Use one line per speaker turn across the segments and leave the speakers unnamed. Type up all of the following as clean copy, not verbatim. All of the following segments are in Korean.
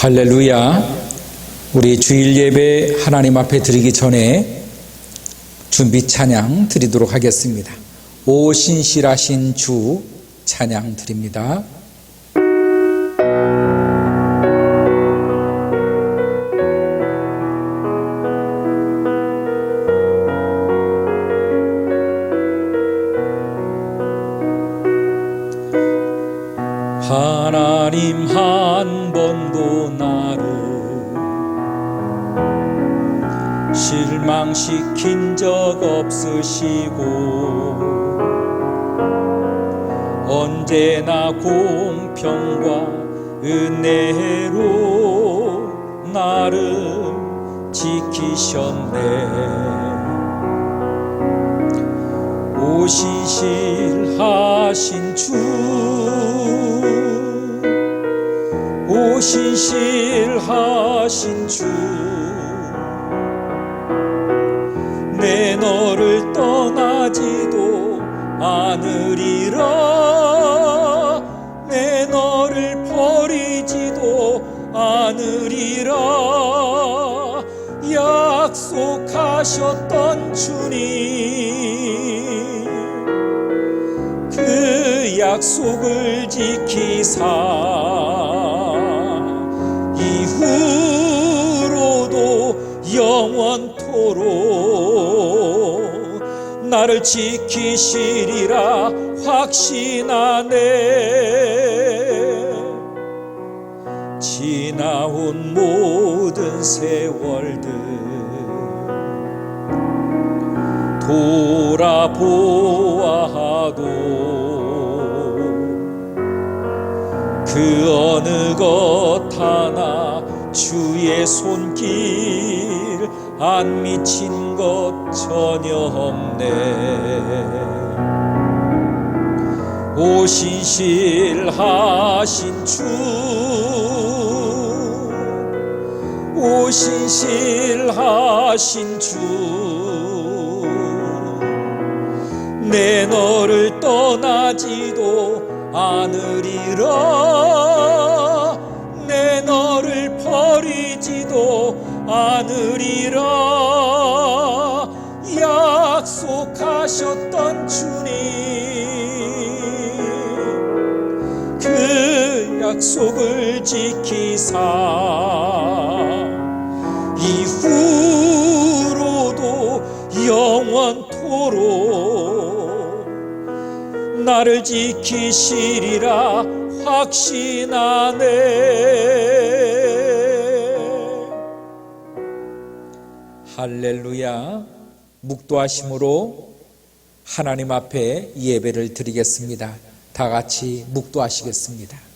할렐루야. 우리 주일 예배 하나님 앞에 드리기 전에 준비 찬양 드리도록 하겠습니다. 오 신실하신 주 찬양 드립니다. 하나님 한 번도 나를 실망시킨 적 없으시고 언제나 공평과 은혜로 나를 지키셨네. 오 신실하신 주, 오 신실하신 주, 내 너를 떠나지도 않으리라, 내 너를 버리지도 않으리라. 약속하셨던 주님, 그 약속을 지키사 이후로도 영원토록 나를 지키시리라 확신하네. 지나온 모든 세월들 돌아보아도 그 어느 것 하나 주의 손길 안 미친 것 전혀 없네. 오 신실하신 주, 오 신실하신 주, 내 너를 떠나지도 않으리라, 내 너를 버리지도 않으리라. 약속하셨던 주님, 그 약속을 지키사 이후로도 영원토록 나를 지키시리라 확신하네. 할렐루야. 묵도하심으로 하나님 앞에 예배를 드리겠습니다. 다 같이 묵도하시겠습니다.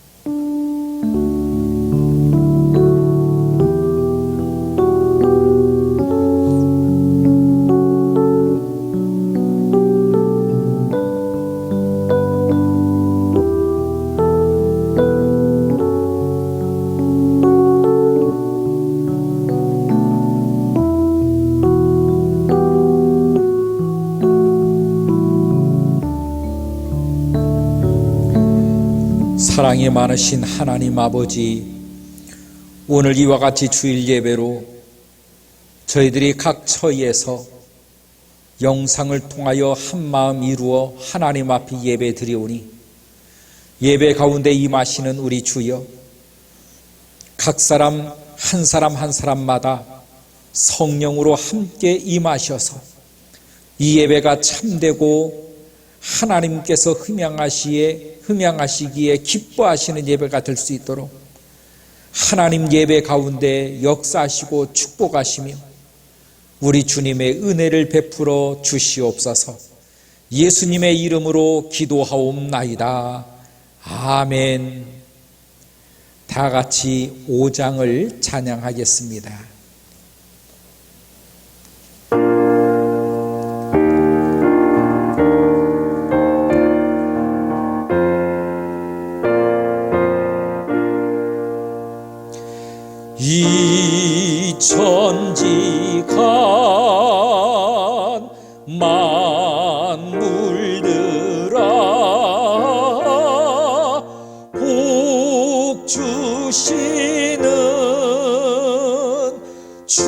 사랑이 많으신 하나님 아버지, 오늘 이와 같이 주일 예배로 저희들이 각 처에서 영상을 통하여 한마음 이루어 하나님 앞에 예배 드리오니 예배 가운데 임하시는 우리 주여, 각 사람 한 사람 한 사람마다 성령으로 함께 임하셔서 이 예배가 참되고 하나님께서 흠양하시기에 기뻐하시는 예배가 될 수 있도록 하나님 예배 가운데 역사하시고 축복하시며 우리 주님의 은혜를 베풀어 주시옵소서. 예수님의 이름으로 기도하옵나이다. 아멘. 다 같이 5장을 찬양하겠습니다. 이 천지간 만물들아 복 주시는 주여와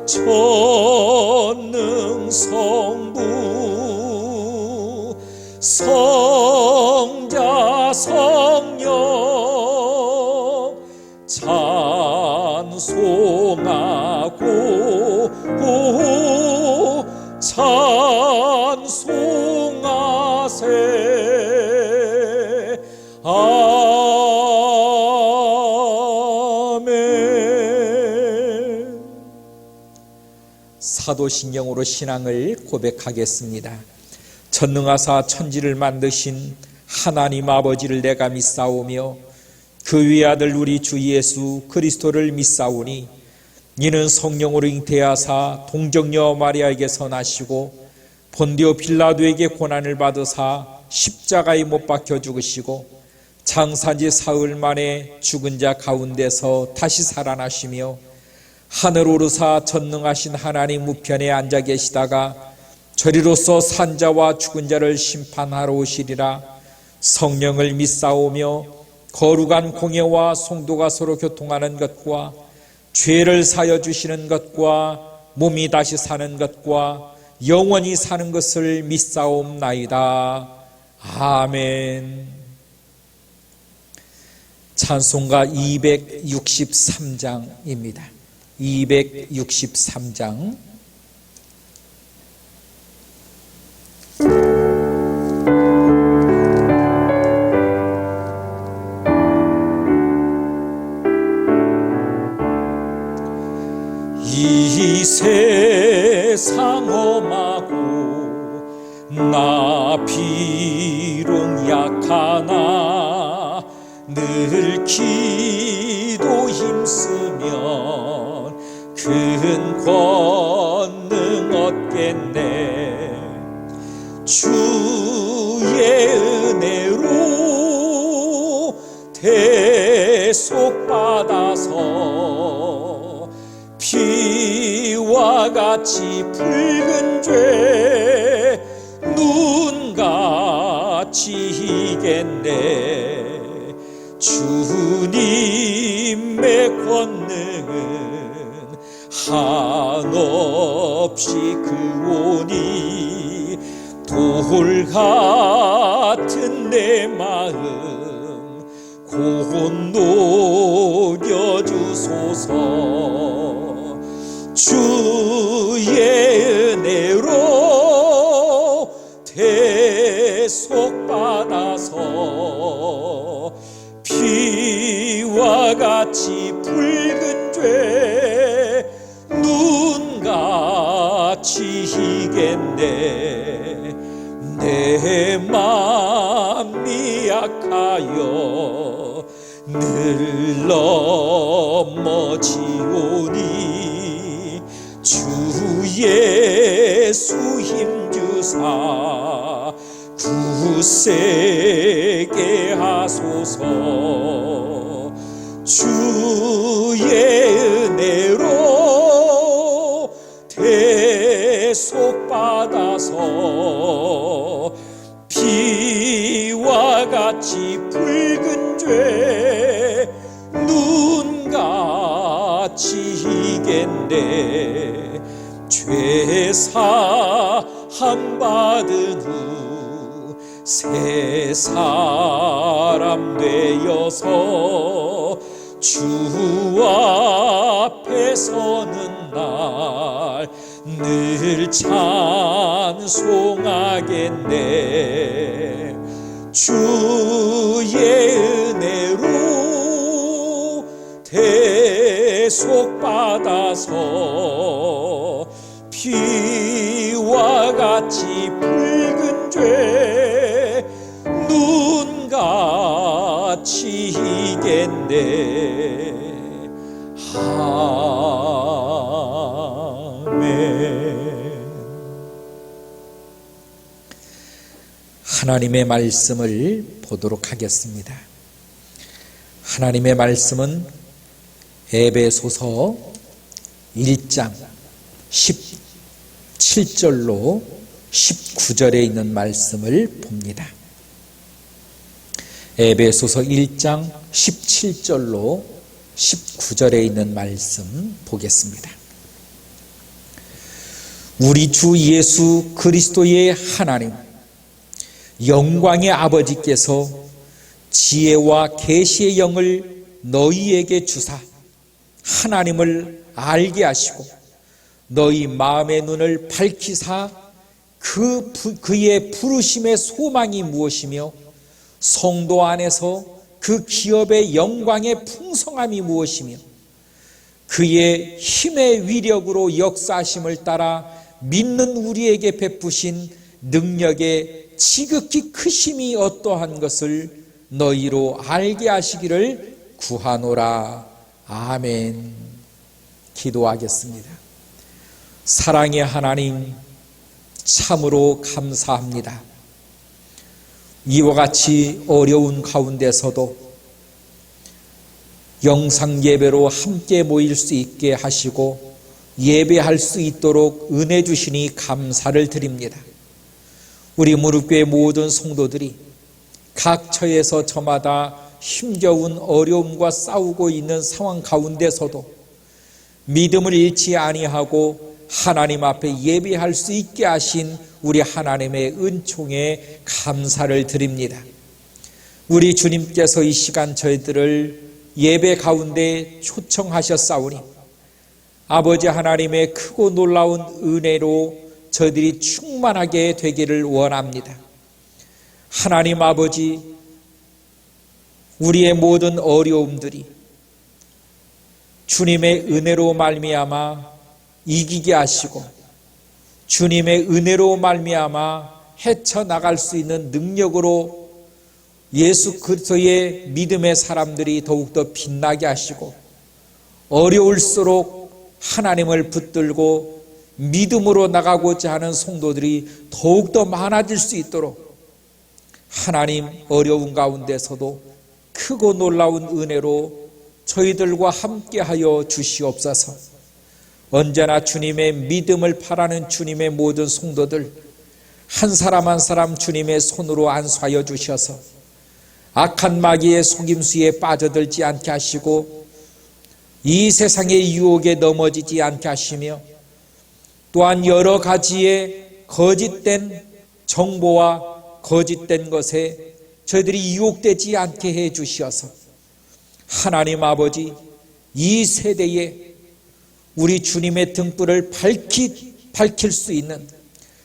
전능성부 성자 성령 찬송하고 찬송하세. 아멘. 사도신경으로 신앙을 고백하겠습니다. 전능하사 천지를 만드신 하나님 아버지를 내가 믿사오며 그 외아들 우리 주 예수 그리스도를 믿사오니 이는 성령으로 잉태하사 동정녀 마리아에게서 나시고 본디오 빌라도에게 고난을 받으사 십자가에 못 박혀 죽으시고 장사지 사흘 만에 죽은 자 가운데서 다시 살아나시며 하늘 오르사 전능하신 하나님 우편에 앉아 계시다가 저리로서 산자와 죽은 자를 심판하러 오시리라. 성령을 믿사오며 거룩한 공예와 성도가 서로 교통하는 것과 죄를 사여 주시는 것과 몸이 다시 사는 것과 영원히 사는 것을 믿사옵나이다. 아멘. 찬송가 263장입니다. 263장. 이 세상 험하고 나 비록 약하나 늘 기도 힘쓰면 큰 권능 얻겠네. 주의 은혜로 대속받아서 피와 같이 붉은 죄 눈같이 이겠네. 주님의 권능은 한없이 크오니 돌 같은 내 마음 곧 녹여주소서. 주의 은혜로 대속받아서 피와 같이 붉은 죄 눈같이 이겠네. 내 맘이 약하여 늘 넘어지오니 주 예수 힘주사 굳세게 하소서. 주의 은혜로 대속받아서 피와 같이 붉은 죄 눈같이 이겠네. 죄 사함 받은 후 새 사람 되어서 주 앞에 서는 날 늘 찬송하겠네. 주의 은혜로 대속받아서 피와 같이 붉은 죄 눈같이 이겠네. 아멘. 하나님의 말씀을 보도록 하겠습니다. 하나님의 말씀은 에베소서 1장 17절로 19절에 있는 말씀을 봅니다. 에베소서 1장 17절로 19절에 있는 말씀 보겠습니다. 우리 주 예수 그리스도의 하나님, 영광의 아버지께서 지혜와 계시의 영을 너희에게 주사 하나님을 알게 하시고 너희 마음의 눈을 밝히사 그의 부르심의 소망이 무엇이며 성도 안에서 그 기업의 영광의 풍성함이 무엇이며 그의 힘의 위력으로 역사하심을 따라 믿는 우리에게 베푸신 능력의 지극히 크심이 어떠한 것을 너희로 알게 하시기를 구하노라. 아멘. 기도하겠습니다. 사랑의 하나님, 참으로 감사합니다. 이와 같이 어려운 가운데서도 영상 예배로 함께 모일 수 있게 하시고 예배할 수 있도록 은혜 주시니 감사를 드립니다. 우리 무릎교회 모든 성도들이 각 처에서 저마다 힘겨운 어려움과 싸우고 있는 상황 가운데서도 믿음을 잃지 아니하고 하나님 앞에 예배할 수 있게 하신 우리 하나님의 은총에 감사를 드립니다. 우리 주님께서 이 시간 저희들을 예배 가운데 초청하셨사오니 아버지 하나님의 크고 놀라운 은혜로 저희들이 충만하게 되기를 원합니다. 하나님 아버지, 우리의 모든 어려움들이 주님의 은혜로 말미암아 이기게 하시고 주님의 은혜로 말미암아 헤쳐나갈 수 있는 능력으로 예수 그리스도의 믿음의 사람들이 더욱더 빛나게 하시고 어려울수록 하나님을 붙들고 믿음으로 나가고자 하는 성도들이 더욱더 많아질 수 있도록 하나님 어려운 가운데서도 크고 놀라운 은혜로 저희들과 함께하여 주시옵소서. 언제나 주님의 믿음을 바라는 주님의 모든 성도들 한 사람 한 사람 주님의 손으로 안수하여 주셔서 악한 마귀의 속임수에 빠져들지 않게 하시고 이 세상의 유혹에 넘어지지 않게 하시며 또한 여러 가지의 거짓된 정보와 거짓된 것에 저희들이 유혹되지 않게 해 주시어서 하나님 아버지, 이 세대에 우리 주님의 등불을 밝힐 수 있는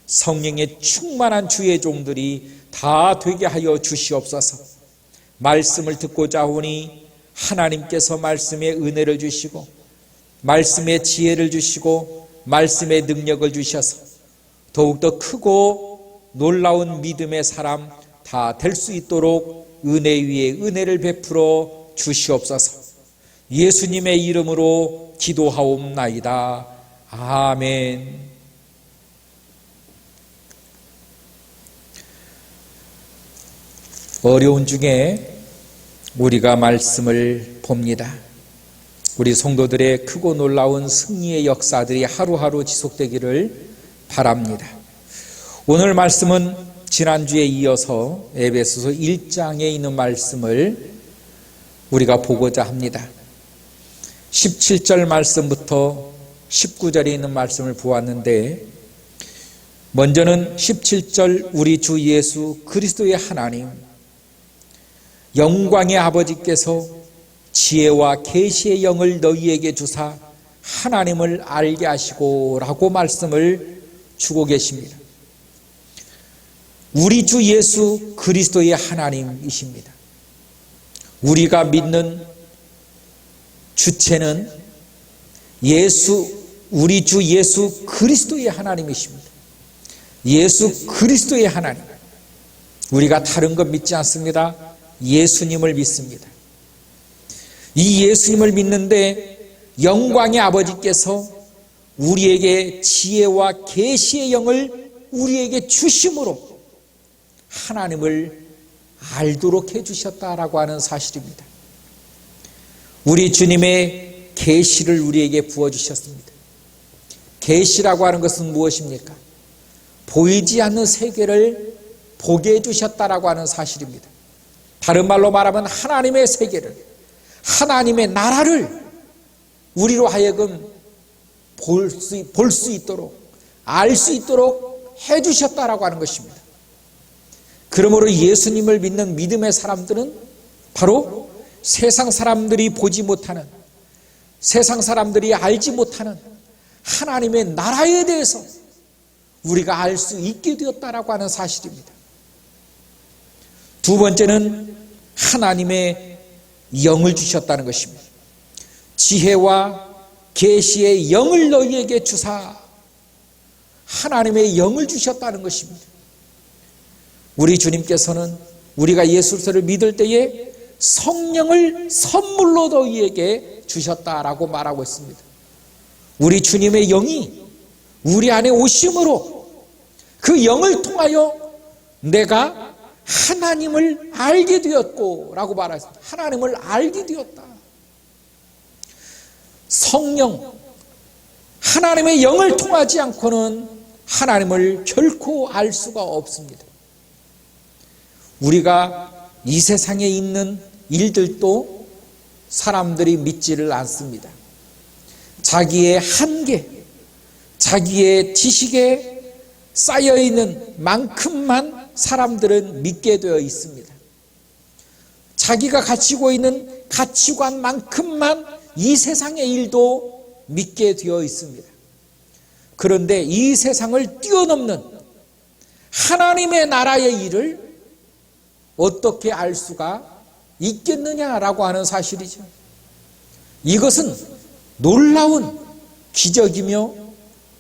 성령의 충만한 주의 종들이 다 되게 하여 주시옵소서. 말씀을 듣고자 하오니 하나님께서 말씀의 은혜를 주시고 말씀의 지혜를 주시고 말씀의 능력을 주셔서 더욱더 크고 놀라운 믿음의 사람 다 될 수 있도록 은혜 위에 은혜를 베풀어 주시옵소서. 예수님의 이름으로 기도하옵나이다. 아멘. 어려운 중에 우리가 말씀을 봅니다. 우리 성도들의 크고 놀라운 승리의 역사들이 하루하루 지속되기를 바랍니다. 오늘 말씀은 지난주에 이어서 에베소서 1장에 있는 말씀을 우리가 보고자 합니다. 17절 말씀부터 19절에 있는 말씀을 보았는데 먼저는 17절 우리 주 예수 그리스도의 하나님 영광의 아버지께서 지혜와 계시의 영을 너희에게 주사 하나님을 알게 하시고 라고 말씀을 주고 계십니다. 우리 주 예수 그리스도의 하나님이십니다. 우리가 믿는 주체는 우리 주 예수 그리스도의 하나님이십니다. 예수 그리스도의 하나님. 우리가 다른 것 믿지 않습니다. 예수님을 믿습니다. 이 예수님을 믿는데 영광의 아버지께서 우리에게 지혜와 계시의 영을 우리에게 주심으로 하나님을 알도록 해주셨다라고 하는 사실입니다. 우리 주님의 계시를 우리에게 부어주셨습니다. 계시라고 하는 것은 무엇입니까? 보이지 않는 세계를 보게 해주셨다라고 하는 사실입니다. 다른 말로 말하면 하나님의 세계를, 하나님의 나라를 우리로 하여금 볼 수 있도록, 알 수 있도록 해주셨다라고 하는 것입니다. 그러므로 예수님을 믿는 믿음의 사람들은 바로 세상 사람들이 보지 못하는, 세상 사람들이 알지 못하는 하나님의 나라에 대해서 우리가 알 수 있게 되었다라고 하는 사실입니다. 두 번째는 하나님의 영을 주셨다는 것입니다. 지혜와 계시의 영을 너희에게 주사 하나님의 영을 주셨다는 것입니다. 우리 주님께서는 우리가 예수 그리스도를 믿을 때에 성령을 선물로 너희에게 주셨다라고 말하고 있습니다. 우리 주님의 영이 우리 안에 오심으로 그 영을 통하여 내가 하나님을 알게 되었고 라고 말했습니다. 하나님을 알게 되었다. 성령, 하나님의 영을 통하지 않고는 하나님을 결코 알 수가 없습니다. 우리가 이 세상에 있는 일들도 사람들이 믿지를 않습니다. 자기의 한계, 자기의 지식에 쌓여있는 만큼만 사람들은 믿게 되어 있습니다. 자기가 가지고 있는 가치관만큼만 이 세상의 일도 믿게 되어 있습니다. 그런데 이 세상을 뛰어넘는 하나님의 나라의 일을 어떻게 알 수가 있겠느냐라고 하는 사실이죠. 이것은 놀라운 기적이며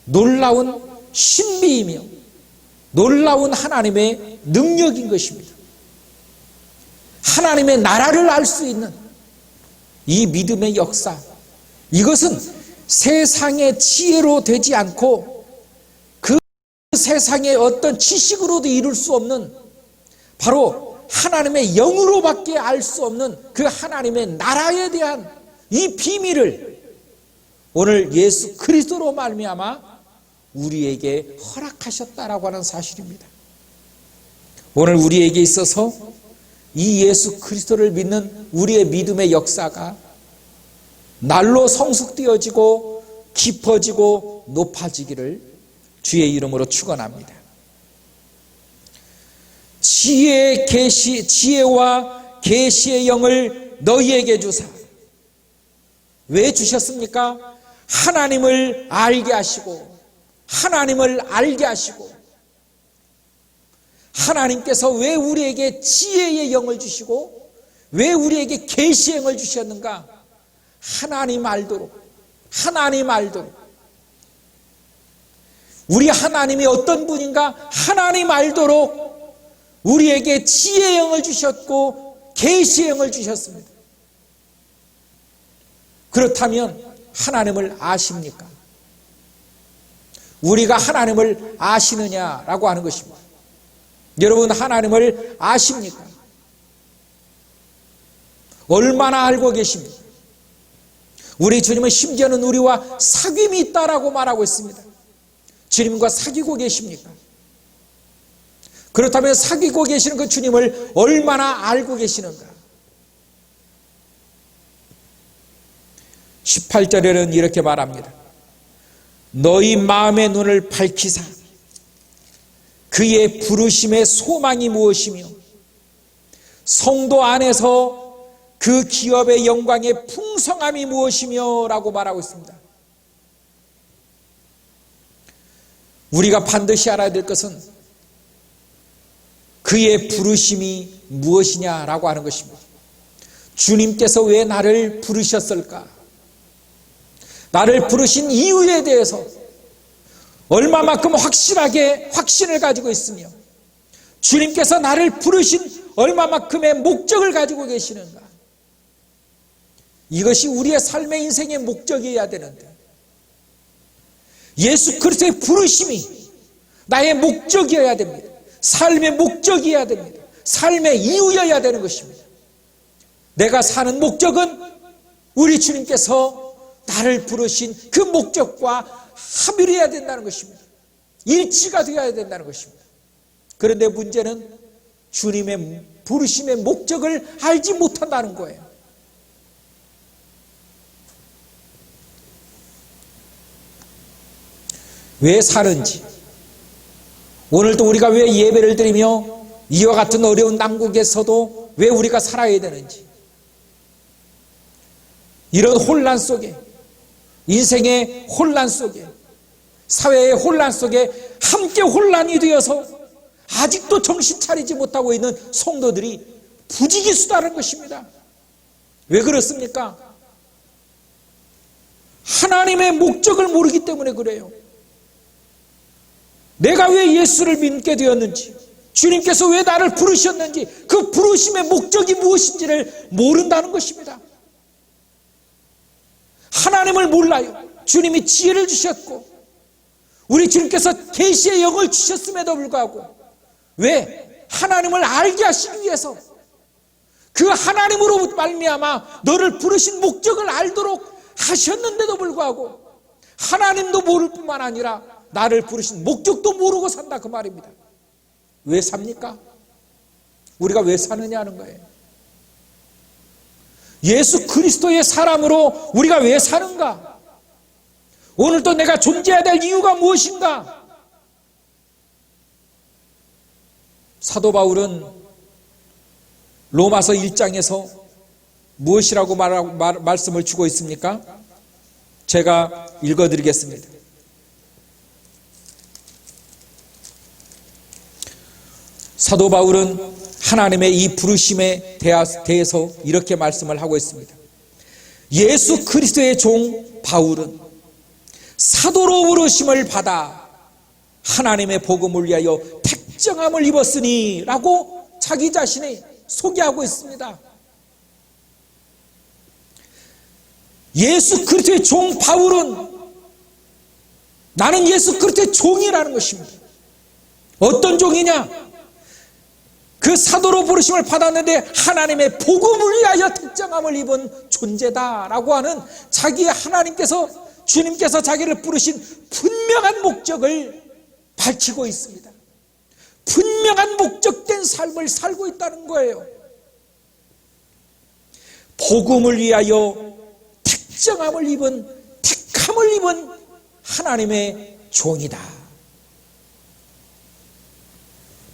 놀라운 신비이며 놀라운 하나님의 능력인 것입니다. 하나님의 나라를 알 수 있는 이 믿음의 역사, 이것은 세상의 지혜로 되지 않고 그 세상의 어떤 지식으로도 이룰 수 없는 바로 하나님의 영으로밖에 알 수 없는 그 하나님의 나라에 대한 이 비밀을 오늘 예수 그리스도로 말미암아 우리에게 허락하셨다라고 하는 사실입니다. 오늘 우리에게 있어서 이 예수 그리스도를 믿는 우리의 믿음의 역사가 날로 성숙되어지고 깊어지고 높아지기를 주의 이름으로 축원합니다. 지혜와 계시의 영을 너희에게 주사. 왜 주셨습니까? 하나님을 알게 하시고, 하나님을 알게 하시고, 하나님께서 왜 우리에게 지혜의 영을 주시고 왜 우리에게 계시의 영을 주셨는가? 하나님 알도록, 하나님 알도록. 우리 하나님이 어떤 분인가? 하나님 알도록 우리에게 지혜의 영을 주셨고 계시의 영을 주셨습니다. 그렇다면 하나님을 아십니까? 우리가 하나님을 아시느냐라고 하는 것입니다. 여러분, 하나님을 아십니까? 얼마나 알고 계십니까? 우리 주님은 심지어는 우리와 사귐이 있다라고 말하고 있습니다. 주님과 사귀고 계십니까? 그렇다면 사귀고 계시는 그 주님을 얼마나 알고 계시는가? 18절에는 이렇게 말합니다. 너희 마음의 눈을 밝히사 그의 부르심의 소망이 무엇이며 성도 안에서 그 기업의 영광의 풍성함이 무엇이며 라고 말하고 있습니다. 우리가 반드시 알아야 될 것은 그의 부르심이 무엇이냐라고 하는 것입니다. 주님께서 왜 나를 부르셨을까? 나를 부르신 이유에 대해서 얼마만큼 확실하게 확신을 가지고 있으며 주님께서 나를 부르신 얼마만큼의 목적을 가지고 계시는가? 이것이 우리의 삶의 인생의 목적이어야 되는데 예수 그리스도의 부르심이 나의 목적이어야 됩니다. 삶의 목적이어야 됩니다. 삶의 이유여야 되는 것입니다. 내가 사는 목적은 우리 주님께서 나를 부르신 그 목적과 합일해야 된다는 것입니다. 일치가 되어야 된다는 것입니다. 그런데 문제는 주님의 부르심의 목적을 알지 못한다는 거예요. 왜 사는지, 오늘도 우리가 왜 예배를 드리며 이와 같은 어려운 난국에서도 왜 우리가 살아야 되는지, 이런 혼란 속에, 인생의 혼란 속에, 사회의 혼란 속에 함께 혼란이 되어서 아직도 정신 차리지 못하고 있는 성도들이 부지기수다는 것입니다. 왜 그렇습니까? 하나님의 목적을 모르기 때문에 그래요. 내가 왜 예수를 믿게 되었는지, 주님께서 왜 나를 부르셨는지, 그 부르심의 목적이 무엇인지를 모른다는 것입니다. 하나님을 몰라요. 주님이 지혜를 주셨고 우리 주님께서 계시의 영을 주셨음에도 불구하고 왜? 하나님을 알게 하시기 위해서, 그 하나님으로 말미암아 너를 부르신 목적을 알도록 하셨는데도 불구하고 하나님도 모를 뿐만 아니라 나를 부르신 목적도 모르고 산다, 그 말입니다. 왜 삽니까? 우리가 왜 사느냐는 거예요. 예수 그리스도의 사람으로 우리가 왜 사는가? 오늘도 내가 존재해야 될 이유가 무엇인가? 사도 바울은 로마서 1장에서 무엇이라고 말씀을 주고 있습니까? 제가 읽어드리겠습니다. 사도 바울은 하나님의 이 부르심에 대해서 이렇게 말씀을 하고 있습니다. 예수 그리스도의 종 바울은 사도로 부르심을 받아 하나님의 복음을 위하여 택정함을 입었으니 라고 자기 자신이 소개하고 있습니다. 예수 그리스도의 종 바울은 나는 예수 그리스도의 종이라는 것입니다. 어떤 종이냐? 그 사도로 부르심을 받았는데 하나님의 복음을 위하여 택정함을 입은 존재다라고 하는 자기의 하나님께서, 주님께서 자기를 부르신 분명한 목적을 밝히고 있습니다. 분명한 목적된 삶을 살고 있다는 거예요. 복음을 위하여 택정함을 입은, 택함을 입은 하나님의 종이다.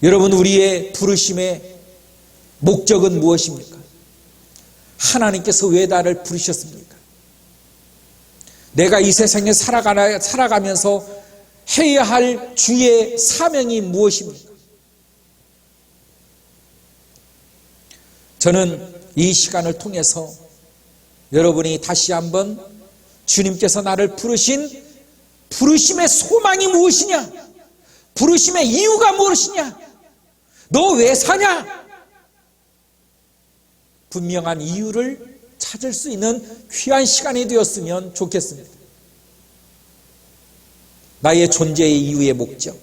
여러분, 우리의 부르심의 목적은 무엇입니까? 하나님께서 왜 나를 부르셨습니까? 내가 이 세상에 살아가면서 해야 할 주의 사명이 무엇입니까? 저는 이 시간을 통해서 여러분이 다시 한번 주님께서 나를 부르신 부르심의 소망이 무엇이냐? 부르심의 이유가 무엇이냐? 너 왜 사냐? 분명한 이유를 찾을 수 있는 귀한 시간이 되었으면 좋겠습니다. 나의 존재의 이유의 목적,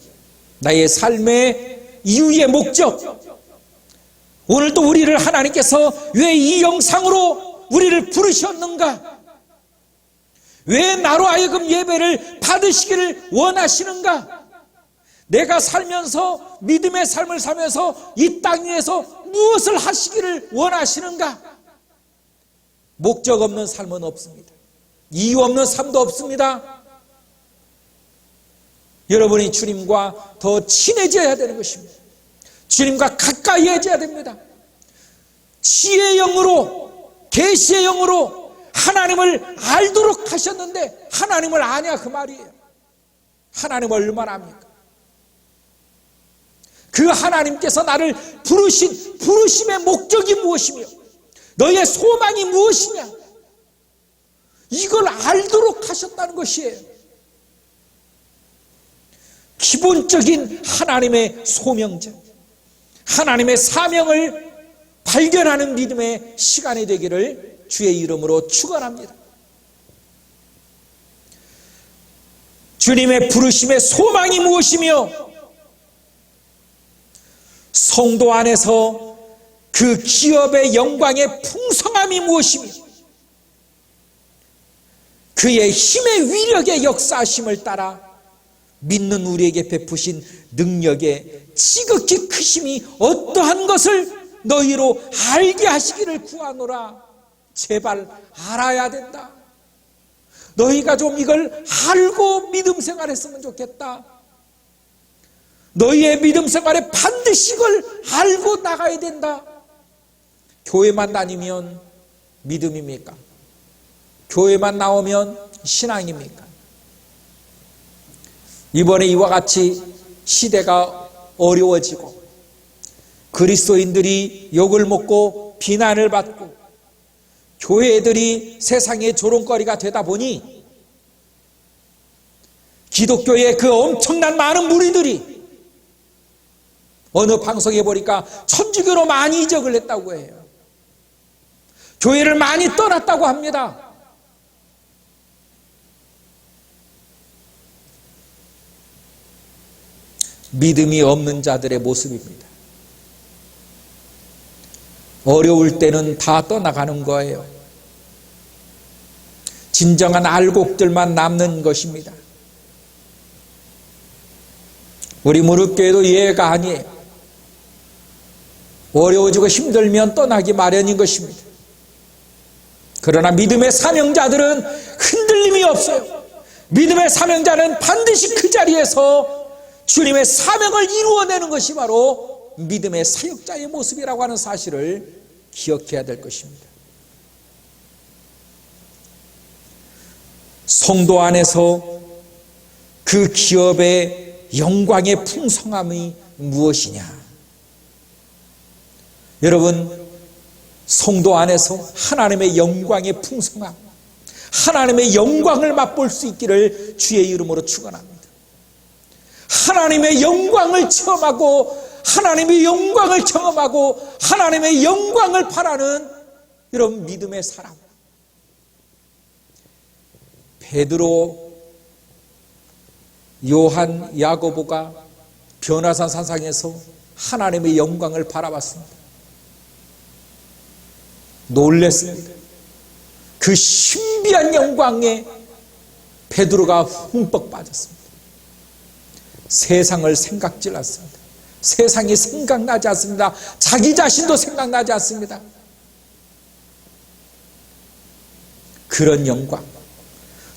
나의 삶의 이유의 목적, 오늘도 우리를 하나님께서 왜 이 영상으로 우리를 부르셨는가? 왜 나로 하여금 예배를 받으시기를 원하시는가? 내가 살면서, 믿음의 삶을 살면서 이 땅 위에서 무엇을 하시기를 원하시는가? 목적 없는 삶은 없습니다. 이유 없는 삶도 없습니다. 여러분이 주님과 더 친해져야 되는 것입니다. 주님과 가까이 해져야 됩니다. 지혜의 영으로, 계시의 영으로 하나님을 알도록 하셨는데 하나님을 아냐, 그 말이에요. 하나님을 얼마나 압니까? 그 하나님께서 나를 부르신 부르심의 목적이 무엇이며 너의 소망이 무엇이냐, 이걸 알도록 하셨다는 것이에요. 기본적인 하나님의 소명자, 하나님의 사명을 발견하는 믿음의 시간이 되기를 주의 이름으로 축원합니다. 주님의 부르심의 소망이 무엇이며 성도 안에서 그 기업의 영광의 풍성함이 무엇이며 그의 힘의 위력의 역사하심을 따라 믿는 우리에게 베푸신 능력의 지극히 크심이 어떠한 것을 너희로 알게 하시기를 구하노라. 제발 알아야 된다. 너희가 좀 이걸 알고 믿음 생활했으면 좋겠다. 너희의 믿음 생활에 반드시 이걸 알고 나가야 된다. 교회만 다니면 믿음입니까? 교회만 나오면 신앙입니까? 이번에 이와 같이 시대가 어려워지고 그리스도인들이 욕을 먹고 비난을 받고 교회들이 세상의 조롱거리가 되다 보니 기독교의 그 엄청난 많은 무리들이 어느 방송에 보니까 천주교로 많이 이적을 했다고 해요. 교회를 많이 떠났다고 합니다. 믿음이 없는 자들의 모습입니다. 어려울 때는 다 떠나가는 거예요. 진정한 알곡들만 남는 것입니다. 우리 무릎교회도 예가 아니에요. 어려워지고 힘들면 떠나기 마련인 것입니다. 그러나 믿음의 사명자들은 흔들림이 없어요. 믿음의 사명자는 반드시 그 자리에서 주님의 사명을 이루어내는 것이 바로 믿음의 사역자의 모습이라고 하는 사실을 기억해야 될 것입니다. 성도 안에서 그 기업의 영광의 풍성함이 무엇이냐? 여러분, 성도 안에서 하나님의 영광의 풍성함, 하나님의 영광을 맛볼 수 있기를 주의 이름으로 축원합니다. 하나님의 영광을 체험하고 하나님의 영광을 경험하고 하나님의 영광을 바라는 여러분 믿음의 사람. 베드로, 요한, 야고보가 변화산 산상에서 하나님의 영광을 바라봤습니다. 놀랐습니다. 그 신비한 영광에 베드로가 흠뻑 빠졌습니다. 세상을 생각질 않습니다. 세상이 생각나지 않습니다. 자기 자신도 생각나지 않습니다. 그런 영광,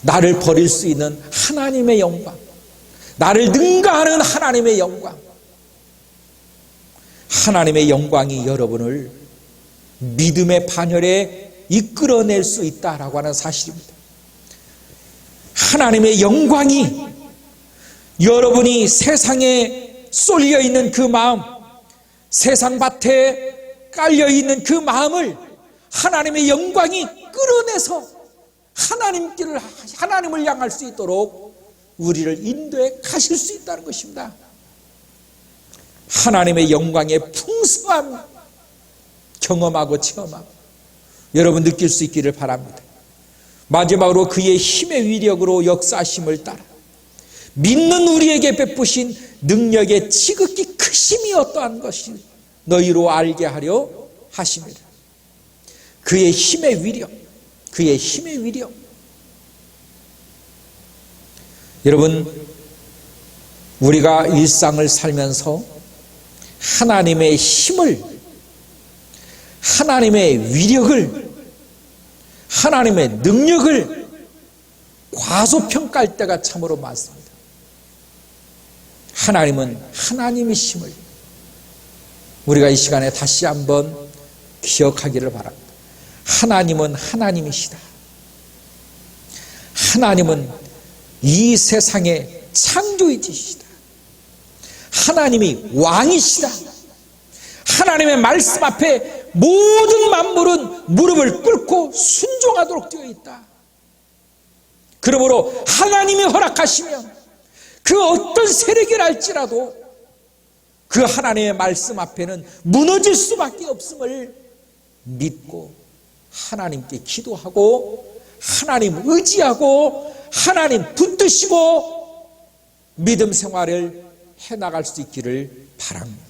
나를 버릴 수 있는 하나님의 영광, 나를 능가하는 하나님의 영광, 하나님의 영광이 여러분을 믿음의 반열에 이끌어낼 수 있다라고 하는 사실입니다. 하나님의 영광이 여러분이 세상에 쏠려 있는 그 마음, 세상 밭에 깔려 있는 그 마음을 하나님의 영광이 끌어내서 하나님을 향할 수 있도록 우리를 인도해 가실 수 있다는 것입니다. 하나님의 영광의 풍성함 경험하고 체험하고 여러분 느낄 수 있기를 바랍니다. 마지막으로 그의 힘의 위력으로 역사하심을 따라 믿는 우리에게 베푸신 능력의 지극히 크심이 어떠한 것이 너희로 알게 하려 하십니다. 그의 힘의 위력, 그의 힘의 위력. 여러분, 우리가 일상을 살면서 하나님의 힘을, 하나님의 위력을, 하나님의 능력을 과소평가할 때가 참으로 많습니다. 하나님은 하나님이심을 우리가 이 시간에 다시 한번 기억하기를 바랍니다. 하나님은 하나님이시다. 하나님은 이 세상의 창조이시다. 하나님이 왕이시다. 하나님의 말씀 앞에 모든 만물은 무릎을 꿇고 순종하도록 되어 있다. 그러므로 하나님이 허락하시면 그 어떤 세력이랄지라도 그 하나님의 말씀 앞에는 무너질 수밖에 없음을 믿고 하나님께 기도하고 하나님 의지하고 하나님 붙드시고 믿음 생활을 해나갈 수 있기를 바랍니다.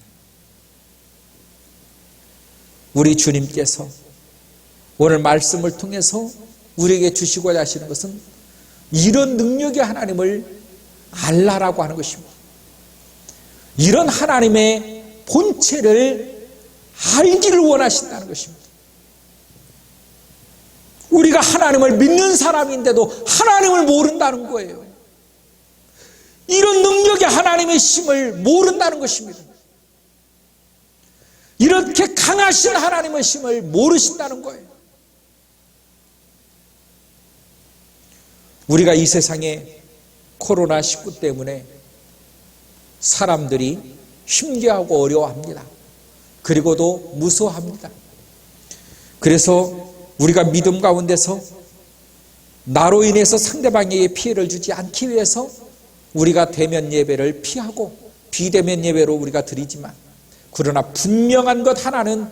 우리 주님께서 오늘 말씀을 통해서 우리에게 주시고자 하시는 것은 이런 능력의 하나님을 알라라고 하는 것입니다. 이런 하나님의 본체를 알기를 원하신다는 것입니다. 우리가 하나님을 믿는 사람인데도 하나님을 모른다는 거예요. 이런 능력의 하나님의 힘을 모른다는 것입니다. 이렇게 강하신 하나님의 힘을 모르신다는 거예요. 우리가 이 세상에 코로나19 때문에 사람들이 힘겨워하고 어려워합니다. 그리고도 무서워합니다. 그래서 우리가 믿음 가운데서 나로 인해서 상대방에게 피해를 주지 않기 위해서 우리가 대면 예배를 피하고 비대면 예배로 우리가 드리지만, 그러나 분명한 것 하나는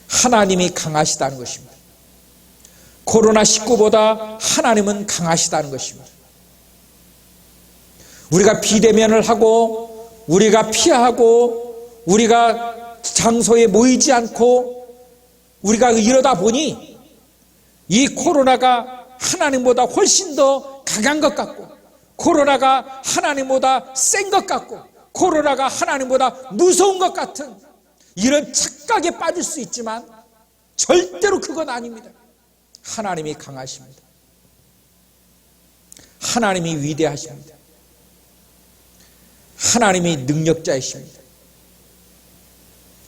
하나님이 강하시다는 것입니다. 코로나19보다 하나님은 강하시다는 것입니다. 우리가 비대면을 하고 우리가 피하고 우리가 장소에 모이지 않고 우리가 이러다 보니 이 코로나가 하나님보다 훨씬 더 강한 것 같고, 코로나가 하나님보다 센 것 같고, 코로나가 하나님보다 무서운 것 같은 이런 착각에 빠질 수 있지만 절대로 그건 아닙니다. 하나님이 강하십니다. 하나님이 위대하십니다. 하나님이 능력자이십니다.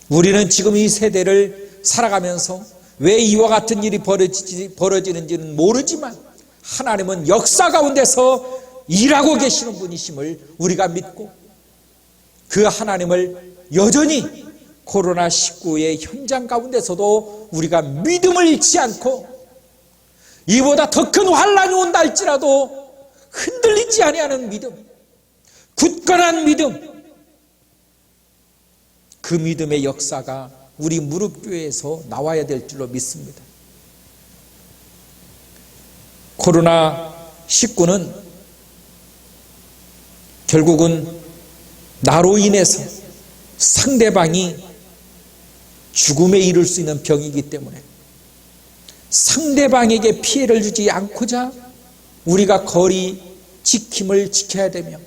우리는 지금 이 세대를 살아가면서 왜 이와 같은 일이 벌어지는지는 모르지만 하나님은 역사 가운데서 일하고 계시는 분이심을 우리가 믿고, 그 하나님을 여전히 코로나19의 현장 가운데서도 우리가 믿음을 잃지 않고, 이보다 더 큰 환란이 온다 할지라도 흔들리지 아니하는 믿음, 굳건한 믿음, 그 믿음의 역사가 우리 무릎교회에서 나와야 될 줄로 믿습니다. 코로나19는 결국은 나로 인해서 상대방이 죽음에 이를 수 있는 병이기 때문에 상대방에게 피해를 주지 않고자 우리가 거리 지킴을 지켜야 되며,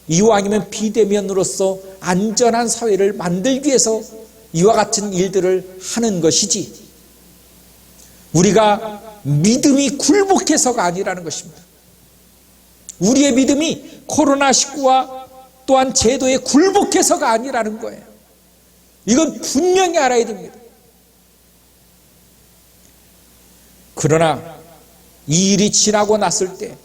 이왕이면 비대면으로서 안전한 사회를 만들기 위해서 이와 같은 일들을 하는 것이지, 우리가 믿음이 굴복해서가 아니라는 것입니다. 우리의 믿음이 코로나19와 또한 제도에 굴복해서가 아니라는 거예요. 이건 분명히 알아야 됩니다. 그러나 이 일이 지나고 났을 때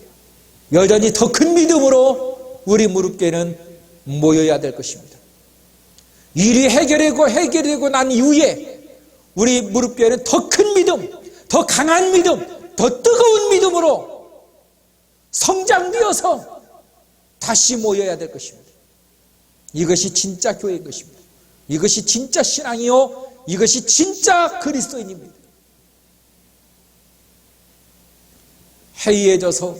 여전히 더 큰 믿음으로 우리 무릎교회는 모여야 될 것입니다. 일이 해결되고 난 이후에 우리 무릎교회는 더 큰 믿음, 더 강한 믿음, 더 뜨거운 믿음으로 성장되어서 다시 모여야 될 것입니다. 이것이 진짜 교회인 것입니다. 이것이 진짜 신앙이요, 이것이 진짜 그리스도인입니다. 해이해져서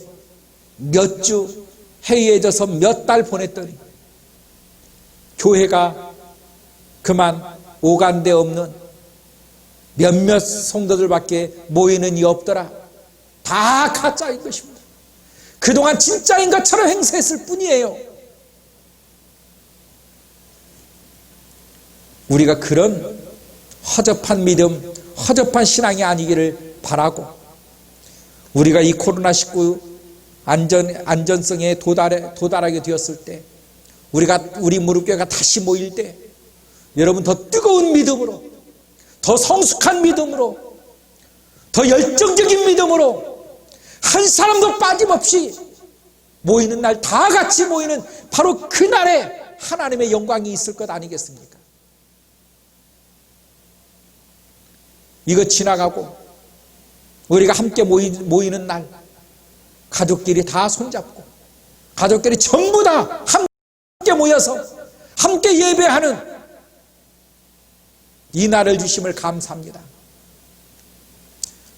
몇 주, 해이해져서 몇 달 보냈더니 교회가 그만 오간데 없는 몇몇 성도들밖에 모이는 이 없더라. 다 가짜인 것입니다. 그동안 진짜인 것처럼 행세했을 뿐이에요. 우리가 그런 허접한 믿음, 허접한 신앙이 아니기를 바라고, 우리가 이 코로나19 안전성에 도달하게 되었을 때, 우리 무릎교회가 다시 모일 때, 여러분 더 뜨거운 믿음으로, 더 성숙한 믿음으로, 더 열정적인 믿음으로, 한 사람도 빠짐없이 모이는 날, 다 같이 모이는 바로 그날에 하나님의 영광이 있을 것 아니겠습니까? 이거 지나가고 우리가 함께 모이는 날, 가족끼리 다 손잡고 가족끼리 전부 다 함께 모여서 함께 예배하는 이 날을 주심을 감사합니다.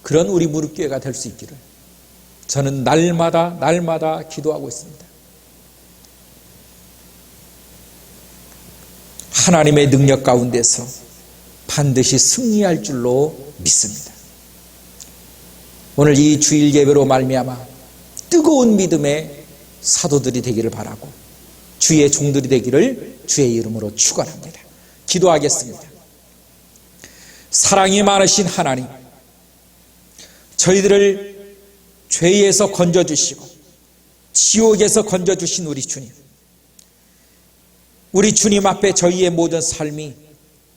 그런 우리 무릎교회가 될 수 있기를 저는 날마다 기도하고 있습니다. 하나님의 능력 가운데서 반드시 승리할 줄로 믿습니다. 오늘 이 주일 예배로 말미암아 뜨거운 믿음의 사도들이 되기를 바라고, 주의 종들이 되기를 주의 이름으로 축원합니다. 기도하겠습니다. 사랑이 많으신 하나님, 저희들을 죄에서 건져주시고 지옥에서 건져주신 우리 주님, 우리 주님 앞에 저희의 모든 삶이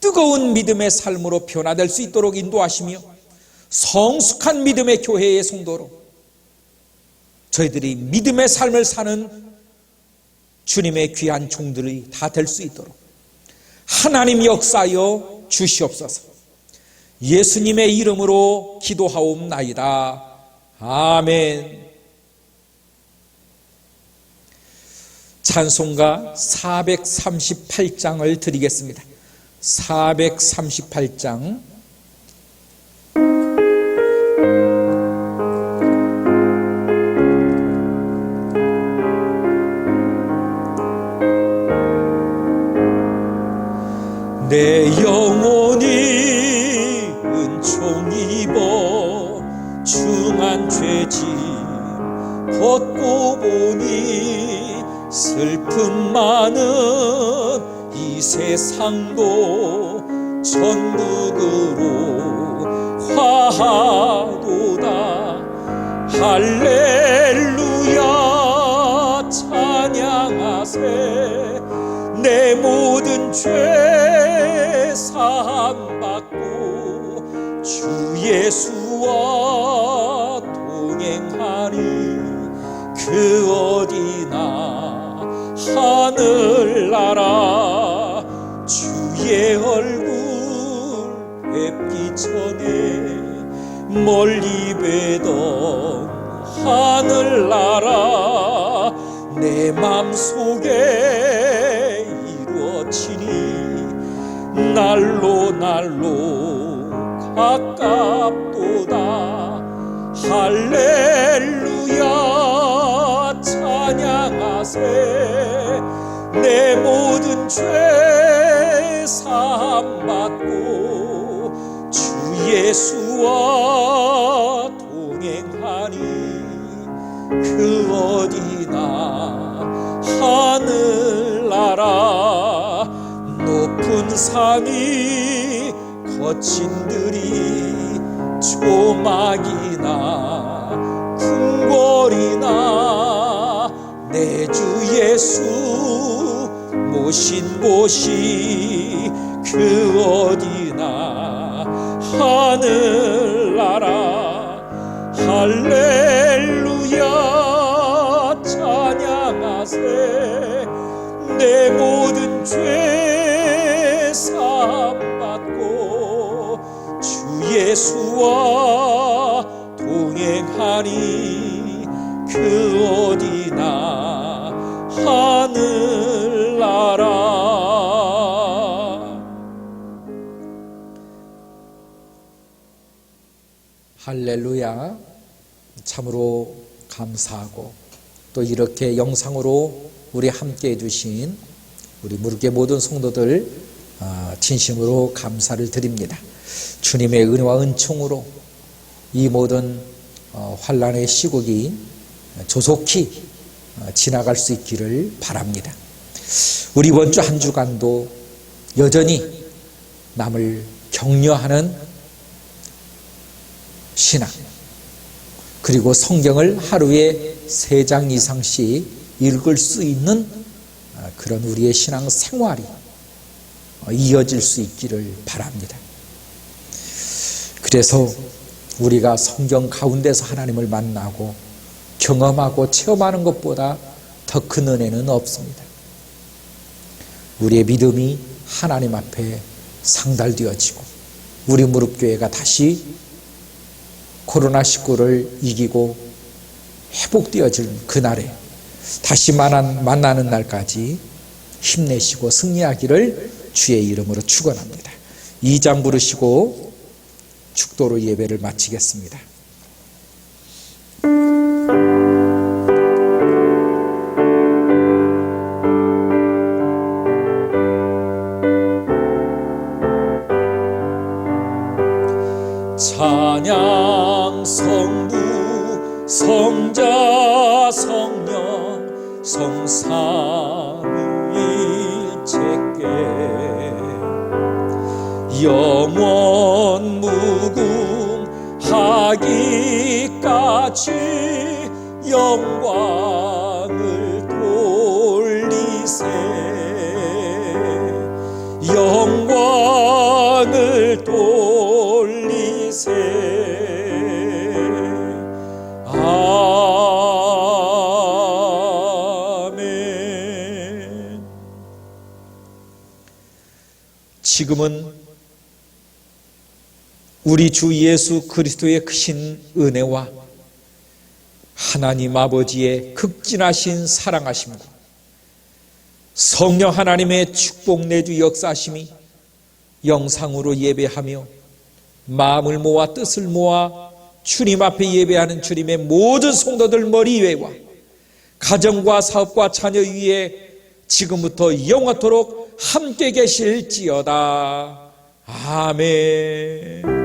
뜨거운 믿음의 삶으로 변화될 수 있도록 인도하시며 성숙한 믿음의 교회의 성도로 저희들이 믿음의 삶을 사는 주님의 귀한 종들이 다 될 수 있도록 하나님 역사하여 주시옵소서. 예수님의 이름으로 기도하옵나이다. 아멘. 찬송가 438장을 드리겠습니다. 438장. 내 영혼이 은총 입어 중한 죄짐 벗고 보니 슬픔 많은 이 세상도 천국으로 화하도다. 할렐루야 찬양하세. 내 모든 죄 사함받고 주 예수와 동행하니 그 어디나 하늘나라. 주의 얼굴 뵙기 전에 멀리 뵈던 하늘나라 내 맘속에 이루어지니 날로 가깝도다. 할렐루야 찬양하세. 내 모든 죄 사함받고 주 예수와 동행하니 그 어디나 하늘나라. 높은 산이 거친 들이 조막이나 궁궐이나 내 주 예수 모신 곳이 그 어디나 하늘나라. 할렐루야 찬양하세. 내 모든 죄 사함받고 주 예수와 동행하니 그 어디나 하늘나라. 할렐루야. 참으로 감사하고 또 이렇게 영상으로 우리 함께 해주신 우리 무릎교회 모든 성도들 진심으로 감사를 드립니다. 주님의 은혜와 은총으로 이 모든 환난의 시국이 조속히 지나갈 수 있기를 바랍니다. 우리 이번 주 한 주간도 여전히 남을 격려하는 신앙, 그리고 성경을 하루에 3장 이상씩 읽을 수 있는 그런 우리의 신앙 생활이 이어질 수 있기를 바랍니다. 그래서 우리가 성경 가운데서 하나님을 만나고 경험하고 체험하는 것보다 더 큰 은혜는 없습니다. 우리의 믿음이 하나님 앞에 상달되어지고 우리 무릎교회가 다시 코로나19를 이기고 회복되어질 그날에 다시 만나는 날까지 힘내시고 승리하기를 주의 이름으로 축원합니다. 2장 부르시고 축도로 예배를 마치겠습니다. 찬양 성부 성자 성령 성삼위 영원 무궁하기까지 영광을 돌리세. 영광을 돌리세. 아멘. 지금은 우리 주 예수 그리스도의 크신 은혜와 하나님 아버지의 극진하신 사랑하심과 성령 하나님의 축복 내주 역사하심이 영상으로 예배하며 마음을 모아 뜻을 모아 주님 앞에 예배하는 주님의 모든 성도들 머리 위에와 가정과 사업과 자녀 위에 지금부터 영원토록 함께 계실지어다. 아멘.